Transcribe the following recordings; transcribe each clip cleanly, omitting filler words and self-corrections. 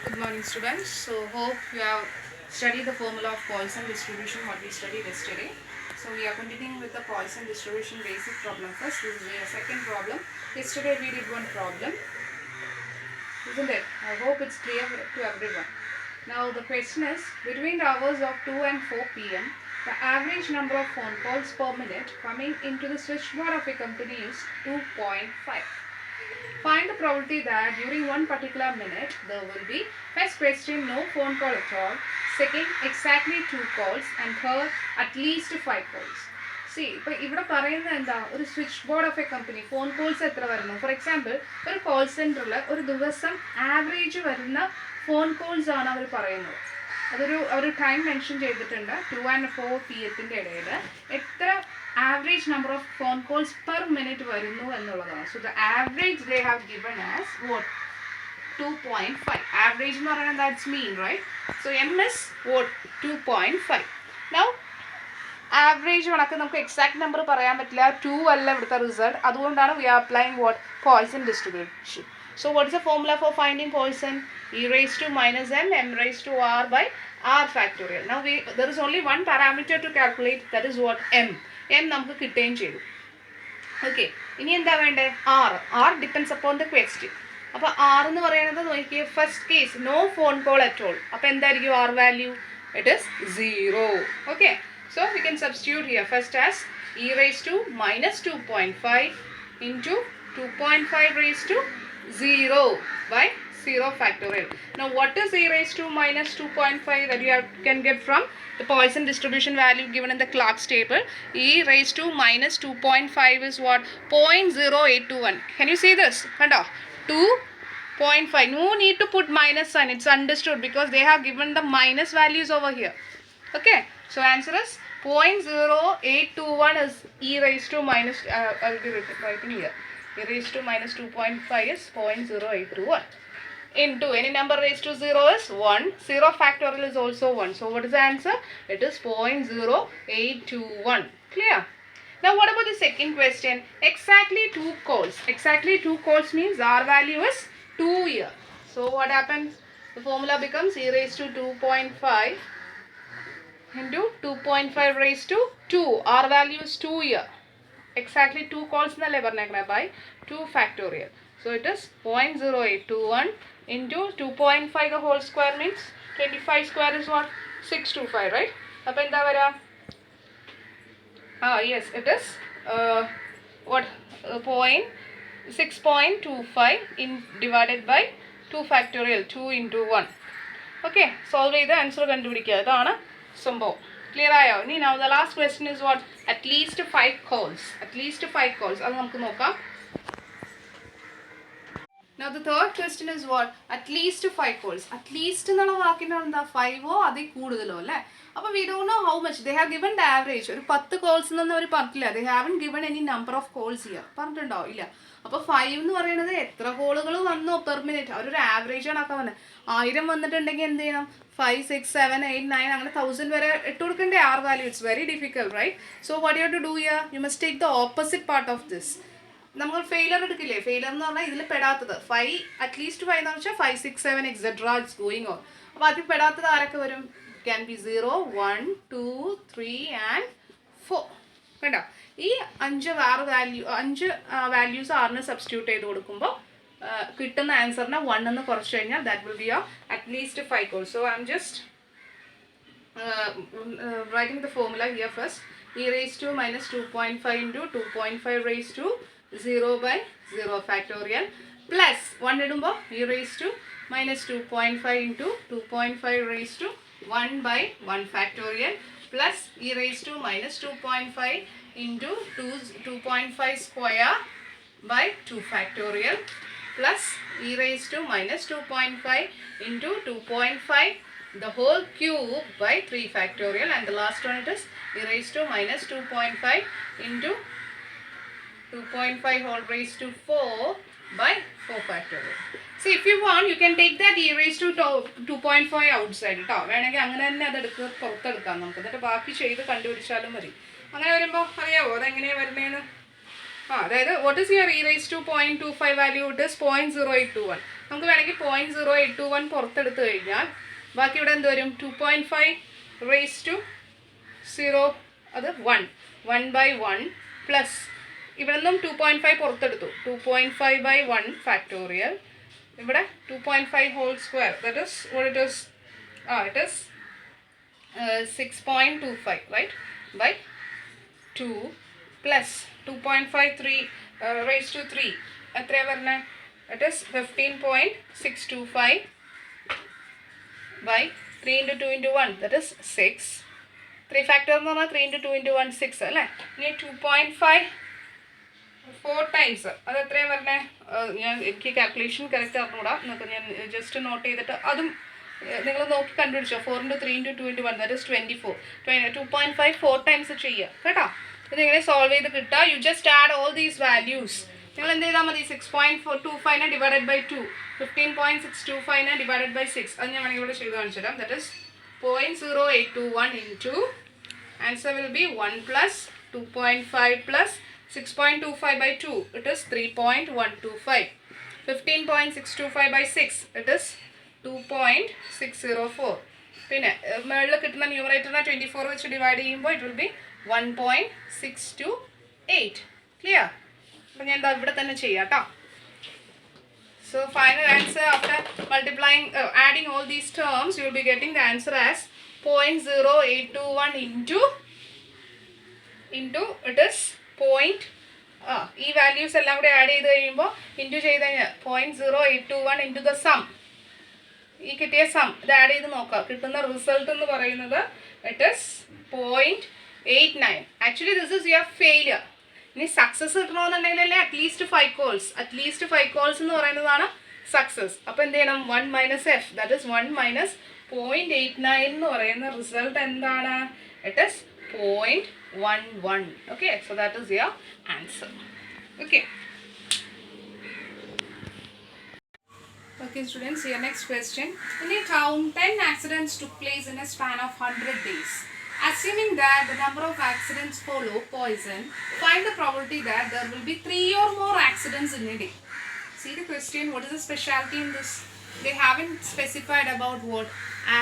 Good morning, students. So, hope you have studied the formula of Poisson distribution what we studied yesterday. So, we are continuing with the Poisson distribution basic problem first. This is the second problem. Yesterday we did one problem, isn't it? I hope it's clear to everyone. Now, the question is, between the hours of 2 and 4 p.m., the average number of phone calls per minute coming into the switchboard of a company is 2.5. Find the probability that during one particular minute there will be, first question, no phone call at all, second, exactly 2 calls, and third, at least 5 calls. C ഇപ്പോൾ ഇവിടെ പറയുന്നത് എന്താ, ഒരു switch board of A company phone calls എത്ര വരുന്നു. For example ഒരു call സെൻറ്ററിൽ ഒരു ദിവസം ആവറേജ് വരുന്ന ഫോൺ കോൾസ് ആണ് അവർ പറയുന്നത്. അവർ ടൈം മെൻഷൻ ചെയ്തിട്ടുണ്ട് 2 and 4 p.m. ഇടയിൽ എത്ര average number of phone calls per minute വരുന്നു എന്നുള്ളതാണ്. So the average they have given as what? 2.5. Average എന്ന് പറയുന്നത് that's mean, right? So m is what? 2.5. Now average കണക്ക് നമുക്ക് exact number പറയാൻ പറ്റില്ല. 2 അല്ല ഇവിടുത്തെ റിസൾട്ട്. അതുകൊണ്ടാണ് we are applying what? Poisson distribution. So what is the formula for finding Poisson? E raised to minus m raised to r by r factorial. Now there is only one parameter to calculate, that is what? M നമുക്ക് കിട്ടുകയും ചെയ്തു. Okay, ഇനി എന്താ വേണ്ടേ? R depends upon the question. അപ്പോൾ R എന്ന് പറയുന്നത് നോക്കിയേ, first case no phone call at all. അപ്പോൾ എന്തായിരിക്കും R value? It is 0. Okay, so we can substitute here first as e raise to minus 2.5 into 2.5 raise to 0 by 0 factorial. Now what is e raised to minus 2.5 that you can get from the Poisson distribution value given in the Clark's table? E raised to minus 2.5 is what? 0.0821. Can you see this? 2.5. No need to put minus sign. It's understood because they have given the minus values over here. Okay. So answer is 0.0821 is e raised to minus, I'll be writing here. E raised to minus 2.5 is 0.0821. Into any number raised to 0 is 1. 0 factorial is also 1. So what is the answer? It is 0.0821. Clear? Now what about the second question? Exactly 2 calls. Exactly 2 calls means our value is 2 here. So what happens? The formula becomes e raised to 2.5 into 2.5 raised to 2. Our value is 2 here. Exactly 2 calls by 2 factorial. So it is 0.0821 into 2.5 the whole square means 25 square is what? 625, right? അപ്പോൾ എന്താ വരാ? Yes, it is what? 6.25 divided by 2 factorial, 2 into 1. Okay, solve ചെയ്ത് answer കണ്ടുപിടിക്കുക. ഇതാണ് സംഭവം. Clear ആയോ? ഇനി now the last question is what? At least 5 calls. At least 5 calls. അത് നമുക്ക് നോക്കാം. Now the third question is what? At least 5 calls. At least എന്നുള്ള വാക്കിന് എന്താ? 5ഓ അതിൽ കൂടുതലോ അല്ലേ? അപ്പോൾ we don't know how much. They have given the average. ഒരു 10 calls എന്നൊന്നും അവർ പറഞ്ഞില്ല. They haven't given any number of calls here. പറഞ്ഞിട്ടുണ്ടോ? ഇല്ല. അപ്പോൾ 5 എന്ന് പറയുന്നത് എത്ര കോളുകൾ വന്നോ പെർ മിനിറ്റ്, അവരൊരു ആവറേജ് ആണ് ആക്കാൻ വന്നത്. 1000 വന്നിട്ടുണ്ടെങ്കിൽ എന്ത് ചെയ്യണം? 5, 6, 7, 8, 9 അങ്ങനെ 1000 വരെ ഇട്ട് കൊടുക്കേണ്ട R value. It's very difficult, right? So what you have to do here? You must take the opposite part of this. നമ്മൾ ഫെയിലർ എടുക്കില്ലേ? ഫെയിലർ എന്ന് പറഞ്ഞാൽ ഇതിൽ പെടാത്തത് 5, അറ്റ്ലീസ്റ്റ് 5 എന്ന് വെച്ചാൽ 5, 6, 7 എക്സെട്ര ഇറ്റ്സ് ഗോയിങ് ഓൺ. അപ്പോൾ അതിൽ പെടാത്തത് ആരൊക്കെ വരും? Can be 0, 1, 2, 3 and 4. കേട്ടോ, ഈ 5 വാല്യൂസ് ആറിന് സബ്സ്റ്റിറ്റ്യൂട്ട് ചെയ്ത് കൊടുക്കുമ്പോൾ കിട്ടുന്ന ആൻസറിനെ 1 എന്ന് കുറച്ച് കഴിഞ്ഞാൽ that will be at least 5 calls. So I'm just writing the formula here first. E raised to minus 2.5 into 2.5 raised to 0 by 0 factorial plus 1 ഇടുമ്പോൾ e raised to minus 2.5 into 2.5 raised to 1 by 1 factorial plus e raised to minus 2.5 into 2.5 square by 2 factorial plus e raised to minus 2.5 into 2.5 the whole cube by 3 factorial, and the last one it is e raised to minus 2.5 into 2.5 whole raised to 4 by 4 factorial. See, if you want, you can take that e raised to 2.5 outside കേട്ടോ. വേണമെങ്കിൽ അങ്ങനെ തന്നെ അതെടുക്കുക, പുറത്തെടുക്കാം നമുക്ക്. എന്നിട്ട് ബാക്കി ചെയ്ത് കണ്ടുപിടിച്ചാലും മതി. അങ്ങനെ വരുമ്പോൾ അറിയാവോ അതെങ്ങനെയാണ് വരുന്നതെന്ന്? അതായത് what is your e raise to 0.25 value? ഇട്ട് 0.0821. നമുക്ക് വേണമെങ്കിൽ 0.0821 പുറത്തെടുത്ത് കഴിഞ്ഞാൽ ബാക്കി ഇവിടെ എന്ത് വരും? 2.5 റേസ് ടു 0, അത് 1/1 പ്ലസ് ഇവിടെ നിന്നും 2.5 പുറത്തെടുത്തു, 2.5/1 ഫാക്ടോറിയൽ. ഇവിടെ 2.5 whole square, that is what it is, it is 6.25 right by 2 plus 2.53 raised to 3 എത്രയാണ് പറഞ്ഞത്? It is 15.625 by 3 into 2 into 1, that is 6. 3 factor എന്ന് പറഞ്ഞാൽ 3 into 2 into 1 6 അല്ലേ? ഇനി 2.5 4 times, അത് എത്രയാണ് പറഞ്ഞത്? എനിക്ക് കാൽക്കുലേഷൻ കറക്റ്റ് അറിഞ്ഞൂടാ, ഞാൻ ജസ്റ്റ് നോട്ട് ചെയ്തിട്ട് അതും നിങ്ങൾ നോക്കി കണ്ടുപിടിച്ചോ. 4 into 3 into 2 into 1, that is 24. 2.5 4 times ചെയ്യുക കേട്ടോ. ഇതിങ്ങനെ സോൾവ് ചെയ്ത് കിട്ടുക. You just add all these values. നിങ്ങൾ എന്ത് ചെയ്താൽ മതി? 6.425 ഡിവൈഡഡ് ബൈ 2, 15.625 ഡിവൈഡഡ് ബൈ 6, അത് ഞാൻ വേണമെങ്കിൽ ഇവിടെ ചെയ്ത് കാണിച്ചു തരാം. That is 0.0821 into answer will be 1 plus 2.5 plus 6.25 by 2, it is 3.125. 15.625 by 6, it is 2.604. പിന്നെ മേളിൽ കിട്ടുന്ന ന്യൂമറേറ്ററിനെ 24 വെച്ച് ഡിവൈഡ് ചെയ്യുമ്പോൾ ഇറ്റ് വിൽ ബി 1.628. ക്ലിയർ? അപ്പം ഞാൻ എന്താ ഇവിടെ തന്നെ ചെയ്യാം കേട്ടോ. So final answer after multiplying, adding all these terms, you will be getting the answer as 0.0821 into it is ഈ വാല്യൂസ് എല്ലാം കൂടെ ആഡ് ചെയ്ത് കഴിയുമ്പോൾ ഇൻറ്റു ചെയ്ത് കഴിഞ്ഞാൽ 0.0821 ഇൻറ്റു ദ സം, ഈ കിട്ടിയ സം ഇത് ആഡ് ചെയ്ത് നോക്കാം. കിട്ടുന്ന റിസൾട്ട് എന്ന് പറയുന്നത് it is 0.89. Actually this is your failure. ഇനി സക്സസ് കിട്ടണമെന്നുണ്ടെങ്കിൽ അറ്റ്ലീസ്റ്റ് 5 കോൾസ് എന്ന് പറയുന്നതാണ് സക്സസ്. അപ്പോൾ എന്ത് ചെയ്യണം? 1 minus f, that is 1 minus 0.89 എന്ന് പറയുന്ന റിസൾട്ട് എന്താണ്? It is 0.11. Okay, so that is your answer. Okay. Okay students, your next question. In a town, 10 accidents took place in a span of 100 days. Assuming that the number of accidents follow poison, find the probability that there will be 3 or more accidents in a day. See the question, what is the specialty in this? They haven't specified about what.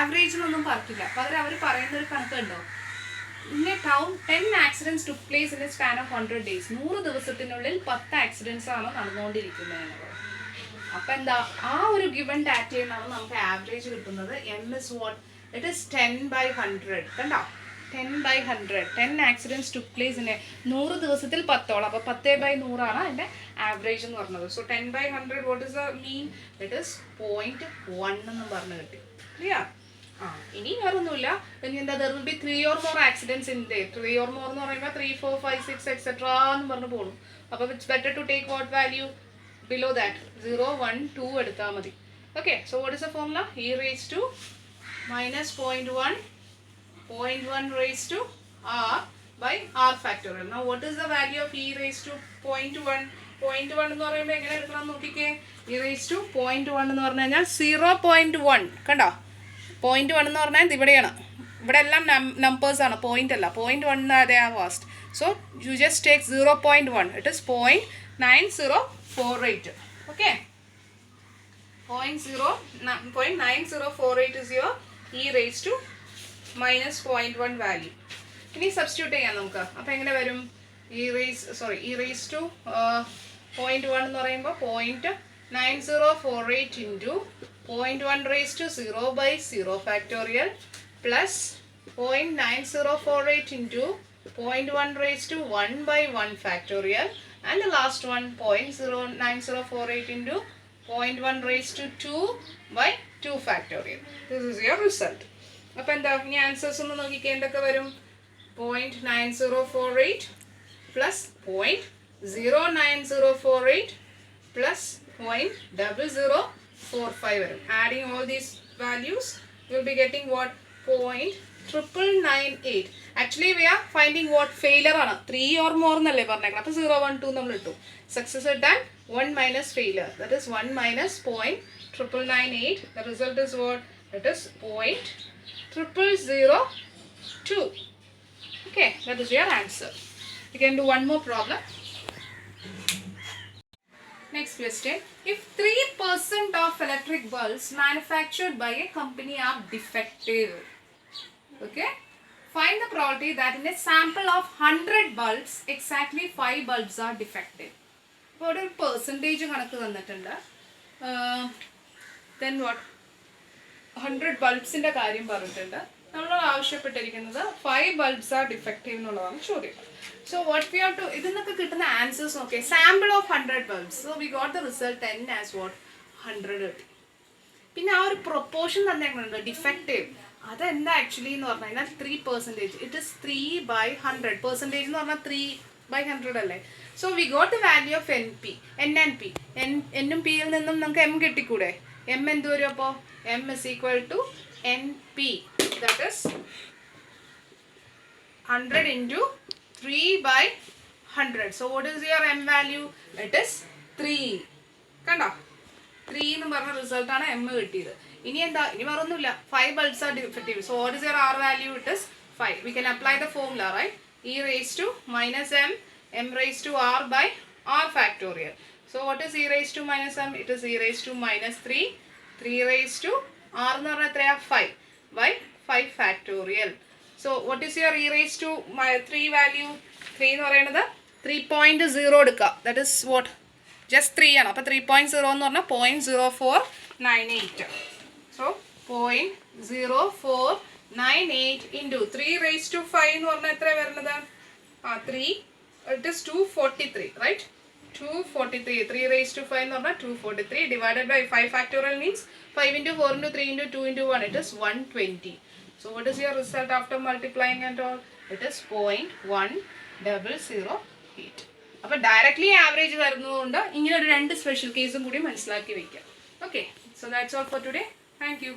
Average എന്നൊന്നും പറഞ്ഞില്ല. പകരം അവർ പറയുന്ന ഒരു കണക്കുണ്ടോ? In a town, 10 accidents took place in a span of 100 days. 100 ദിവസത്തിനുള്ളിൽ 10 accidents ആണ് നടന്നുകൊണ്ടിരിക്കുന്നത് എന്നുള്ളത്. അപ്പം എന്താ? ആ ഒരു ഗിവൺ ഡാറ്റയിൽ നിന്നാണ് നമുക്ക് ആവറേജ് കിട്ടുന്നത്. M is what? It is 10/100. കണ്ടോ? 10/100. 10 accidents took place in a 100 ദിവസത്തിൽ 10ഓളം. അപ്പോൾ 10/100 ആണ് അതിൻ്റെ ആവറേജ് എന്ന് പറഞ്ഞത്. So 10/100 what is the mean? It is 0.1 എന്ന് പറഞ്ഞ് കിട്ടി. ക്ലിയർ? ഇനി വേറൊന്നുമില്ല. ഇനി എന്താ? there will be 3 or more accidents in day. 3 or more എന്ന് പറയുമ്പോൾ 3, 4, 5, 6 etc. എന്ന് പറഞ്ഞ് പോകും. അപ്പോൾ it's better to take what value? Below that 0, 1, 2 എടുത്താൽ മതി. Okay, so what is the formula? E raised to minus 0.1 raised to r by r factorial. Now what is the value of e raised to 0.1? 0.1 എന്ന് പറയുമ്പോൾ എങ്ങനെ എടുക്കണം നോക്കിക്കേ. e raised to 0.1 എന്ന് പറഞ്ഞു കഴിഞ്ഞാൽ 0.1 കണ്ടോ? 0.1 എന്ന് പറഞ്ഞാൽ ഇവിടെയാണ്. ഇവിടെ എല്ലാം നമ്പേഴ്സ് ആണ്, പോയിന്റ് അല്ല. 0.1 അതേ ആ വാസ്റ്റ്. So you just take 0.1. It is 0.9048. Okay, 0.9048 is your e raised to minus 0.1 value. ഇനി സബ്സ്റ്റിറ്റ്യൂട്ട് ചെയ്യാം നമുക്ക്. അപ്പോൾ എങ്ങനെ വരും? e raised to 0.1 എന്ന് പറയുമ്പോൾ 0.9048 into 0.1 raised to 0 by 0 factorial plus 0.9048 into 0.1 raised to 1 by 1 factorial. And the last one 0.9048 into 0.1 raised to 2 by 2 factorial. This is your result. അപ്പോൾ എന്താ? ഇനി ആൻസേഴ്സ് ഒന്ന് നോക്കിക്കേ എന്തൊക്കെ വരും. 0.9048 plus 0.09048 plus 0.0045 വരും. Adding all these values, you will be getting what? 0.998. Actually we are finding what? Failure ആണ്. 3 or more എന്നല്ലേ പറഞ്ഞേക്കണം. അപ്പോൾ 0, 1, 2 നമ്മൾ ഇട്ടു. Success കിട്ടാൻ 1 minus failure. That is 1 minus 0.998. The result is what? It is 0.0002. Okay, that is your answer. You can do one more problem. Next question. If 3% of electric bulbs manufactured by a company are defective, okay, find the probability that in a sample of 100 bulbs, exactly 5 bulbs are defective. അപ്പോൾ ഒരു percentage കണക്ക് തന്നിട്ടുണ്ട്. Then what 100 ബൾബ്സിൻ്റെ കാര്യം പറഞ്ഞിട്ടുണ്ട്. നമ്മൾ ആവശ്യപ്പെട്ടിരിക്കുന്നത് 5 bulbs R defective എന്നുള്ളതാണ് ചോദ്യം. So what we have to ഇതിൽ നിന്നൊക്കെ കിട്ടുന്ന ആൻസേഴ്സ് നോക്കിയാൽ sample of 100 bulbs. So we got the result 10 as what 100 കിട്ടി. പിന്നെ ആ ഒരു പ്രൊപ്പോർഷൻ തന്നെയാണ് ഡിഫക്റ്റീവ്. അതെന്താ ആക്ച്വലി എന്ന് പറഞ്ഞു കഴിഞ്ഞാൽ 3%. It is 3/100. പെർസെൻറ്റേജ് എന്ന് പറഞ്ഞാൽ 3/100 അല്ലേ. So we got the value of N and P. എന്നും പിയിൽ നിന്നും നമുക്ക് എം കിട്ടിക്കൂടെ. എം എന്ത് വരും അപ്പോൾ? M is equal to N P. That is 100 into 3/100. So what is your m value? It is 3. കണ്ടോ 3 എന്ന് പറഞ്ഞ റിസൾട്ടാണ് എം കിട്ടിയത്. ഇനി എന്താ? ഇനി വേറൊന്നുമില്ല. 5 bulbs are defective. So what is your r value? It is 5. We can apply the formula, right? E raised to minus m raised to r by r factorial. So what is e raised to minus m? It is e raised to minus 3. 3 raised to r എന്ന് പറഞ്ഞാൽ എത്രയാ? 5 by 5 factorial. So what is your e raised to 3 value? 3 എന്ന് പറയുന്നത് 3.0 എടുക്കുക. That is what? Just 3 ആണ്. അപ്പോൾ 3.0 എന്ന് പറഞ്ഞാൽ 0.0498. So 0.0498 into 3 raised to 5 എന്ന് പറഞ്ഞാൽ എത്ര വരുന്നത്? 3. It is 243, right? 243. 3 raised to 5 എന്ന് പറഞ്ഞാൽ 243 divided by 5 factorial means 5 into 4 into 3 into 2 into 1. It is 120. So what is your result after multiplying and all? It is 0.1008. അപ്പോൾ ഡയറക്റ്റ്ലി ആവറേജ് വരുന്നതുകൊണ്ട് ഇങ്ങനെ ഒരു 2 സ്പെഷ്യൽ കേസും കൂടി മനസ്സിലാക്കി വയ്ക്കാം. Okay, so that's all for today. Thank you.